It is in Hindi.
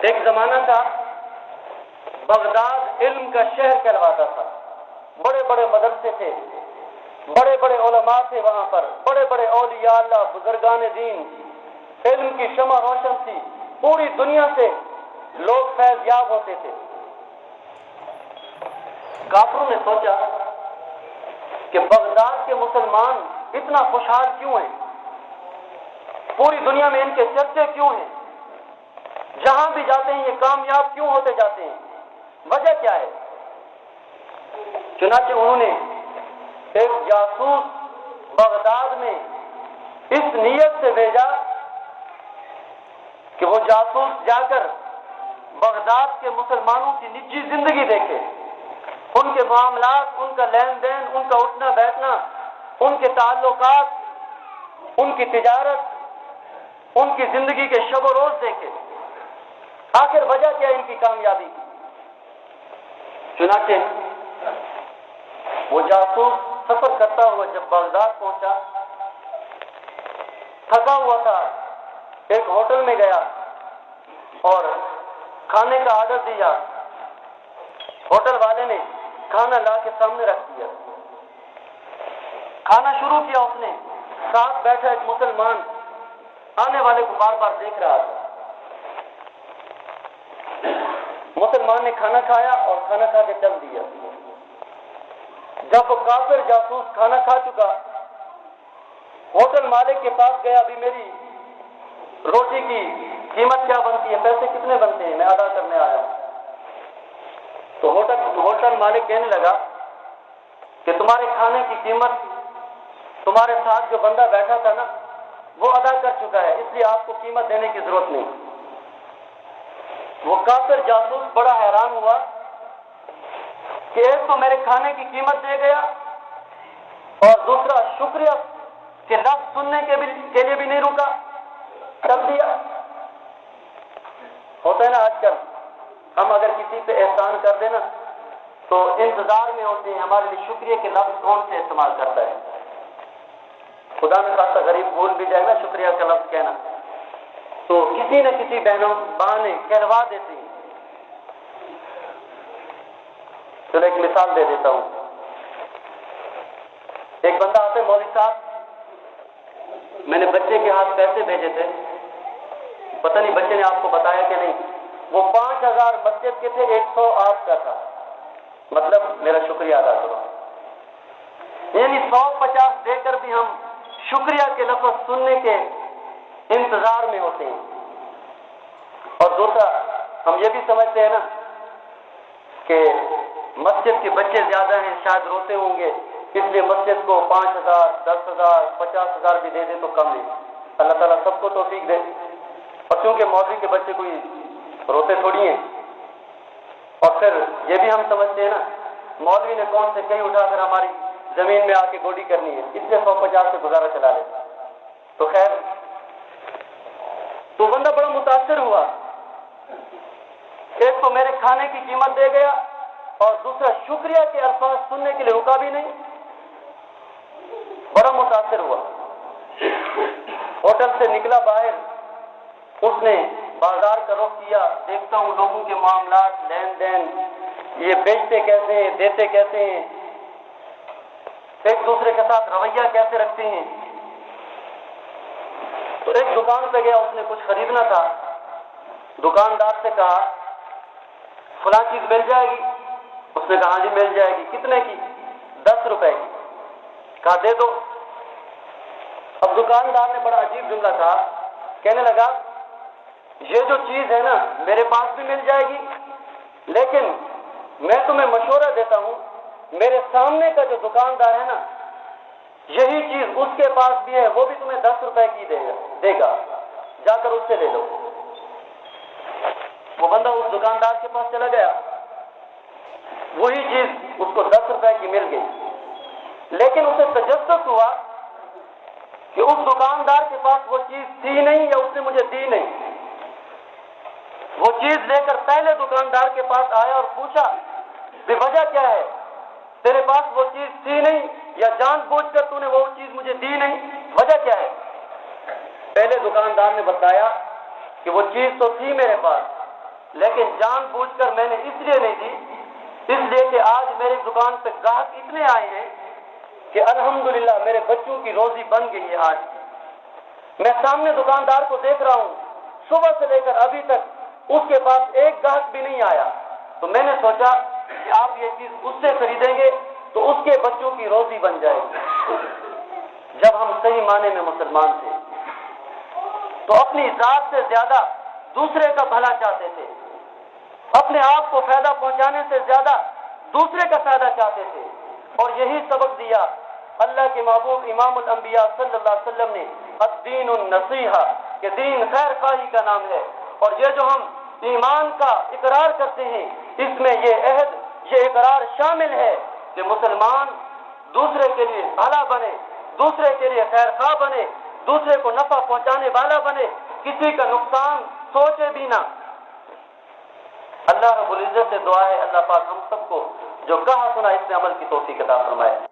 एक जमाना था, बगदाद इल्म का शहर कहलवाता था। बड़े बड़े मदरसे थे, बड़े बड़े उलमा थे वहां पर, बड़े बड़े औलिया अल्लाह, बुजुर्गान दीन, इल्म की शमा रोशन थी। पूरी दुनिया से लोग फैज़याब होते थे। काफिरों ने सोचा कि बगदाद के मुसलमान इतना खुशहाल क्यों हैं, पूरी दुनिया में इनके चर्चे क्यों हैं, जहां भी जाते हैं ये कामयाब क्यों होते जाते हैं, वजह क्या है। चुनांचे उन्होंने एक जासूस बगदाद में इस नीयत से भेजा कि वो जासूस जाकर बगदाद के मुसलमानों की निजी जिंदगी देखे, उनके मामलात, उनका लेन देन, उनका उठना बैठना, उनके ताल्लुकात, उनकी तिजारत, उनकी जिंदगी के शब और रोज देखे, आखिर वजह क्या है इनकी कामयाबी की। चुनांचे वो जासूस सफर करता हुआ जब बगदाद पहुंचा, थका हुआ था, एक होटल में गया और खाने का आर्डर दिया। होटल वाले ने खाना ला के सामने रख दिया। खाना शुरू किया उसने, साथ बैठा एक मुसलमान आने वाले को बार बार देख रहा था। मुसलमान ने खाना खाया और खाना खा के चल दिया। जब वो काफिर जासूस खाना खा चुका, होटल मालिक के पास गया, अभी मेरी रोटी की कीमत क्या बनती है, पैसे कितने बनते हैं, मैं अदा करने आया हूं। तो होटल मालिक कहने लगा कि तुम्हारे खाने की कीमत तुम्हारे साथ जो बंदा बैठा था ना, वो अदा कर चुका है, इसलिए आपको कीमत देने की जरूरत नहीं। वो काफिर जासूस बड़ा हैरान हुआ कि एक तो मेरे खाने की कीमत दे गया और दूसरा शुक्रिया के लफ्ज सुनने के लिए भी नहीं रुका, चल दिया। होता है ना आजकल, हम अगर किसी पे एहसान कर देना तो इंतजार में होते हैं हमारे लिए शुक्रिया के लफ्ज कौन से इस्तेमाल करता है। खुदा न खासा गरीब भूल भी जाए ना शुक्रिया का लफ्ज कहना, तो किसी न किसी बहनों बहाने कहलवा देती हैं। चलो एक मिसाल दे देता हूं। एक बंदा आते, मौलवी साहब मैंने बच्चे के हाथ पैसे भेजे थे, पता नहीं बच्चे ने आपको बताया कि नहीं, वो 5000 मस्जिद के थे, 100 आपका था, मतलब मेरा शुक्रिया अदा करो। यानी 150 देकर भी हम शुक्रिया के लफ्ज सुनने के इंतजार में होते हैं। और दूसरा, हम ये भी समझते हैं ना कि मस्जिद के बच्चे ज्यादा हैं, शायद रोते होंगे, इसलिए मस्जिद को 5000, 10,000, 50,000 भी दे दे तो कम नहीं। अल्लाह ताला सबको तौफीक दे। और क्योंकि मौलवी के बच्चे कोई रोते थोड़ी हैं। और फिर ये भी हम समझते हैं ना, मौलवी ने कौन से कहीं उठाकर हमारी जमीन में आके गोडी करनी है, इसलिए 150 से गुजारा चला ले। तो खैर, तो बंदा बड़ा मुतासिर हुआ, एक तो मेरे खाने की कीमत दे गया और दूसरा शुक्रिया के अल्फाज सुनने के लिए रुका भी नहीं, बड़ा मुतासिर हुआ। होटल से निकला बाहर, उसने बाजार का रुख किया, देखता हूं लोगों के मामलात, लेन देन, ये बेचते कैसे हैं, देते कैसे हैं, एक दूसरे के साथ रवैया कैसे रखते हैं। तो एक दुकान पे गया, उसने कुछ खरीदना था। दुकानदार से कहा फलां चीज मिल जाएगी? उसने कहा जी मिल जाएगी। कितने की? 10 रुपए की। कहा दे दो। अब दुकानदार ने बड़ा अजीब जुमला कहा, कहने लगा ये जो चीज है ना मेरे पास भी मिल जाएगी, लेकिन मैं तुम्हें मशवरा देता हूं, मेरे सामने का जो दुकानदार है ना, यही चीज उसके पास भी है, वो भी तुम्हें 10 रुपए की देगा, जाकर उससे ले लो। वो बंदा उस दुकानदार के पास चला गया, वही चीज उसको 10 रुपए की मिल गई, लेकिन उसे तजस्सुस हुआ कि उस दुकानदार के पास वो चीज थी नहीं या उसने मुझे दी नहीं। वो चीज लेकर पहले दुकानदार के पास आया और पूछा वजह क्या है, तेरे पास वो चीज थी नहीं या जानबूझकर तूने वो चीज मुझे दी नहीं, वजह क्या है? पहले दुकानदार ने बताया कि वो चीज तो थी मेरे पास, लेकिन जानबूझकर मैंने इसलिए नहीं दी, इसलिए कि आज मेरी दुकान पे ग्राहक इतने आए हैं कि अल्हम्दुलिल्लाह मेरे बच्चों की रोजी बन गई है। आज मैं सामने दुकानदार को देख रहा हूं, सुबह से लेकर अभी तक उसके पास एक ग्राहक भी नहीं आया। तो मैंने सोचा कि आप ये चीज उससे खरीदेंगे तो उसके बच्चों की रोजी बन जाएगी। जब हम सही माने में मुसलमान थे तो अपनी जात से ज्यादा दूसरे का भला चाहते थे, अपने आप को फायदा पहुंचाने से ज्यादा दूसरे का फायदा चाहते थे। और यही सबक दिया अल्लाह के महबूब इमामुल अंबिया सल्लल्लाहु अलैहि वसल्लम ने, अद्दीनुन नसीहा, कि दीन खैर खाही का नाम है। और ये जो हम ईमान का इकरार करते हैं, इसमें ये अहद, ये इकरार शामिल है कि मुसलमान दूसरे के लिए भला बने, दूसरे के लिए खैर खा बने, दूसरे को नफा पहुंचाने वाला बने, किसी का नुकसान सोचे भी ना। अल्लाह रब्बुल इज्जत से दुआ है, अल्लाह पाक हम सबको जो कहा सुना इसमें अमल की तौफीक अता फरमाए।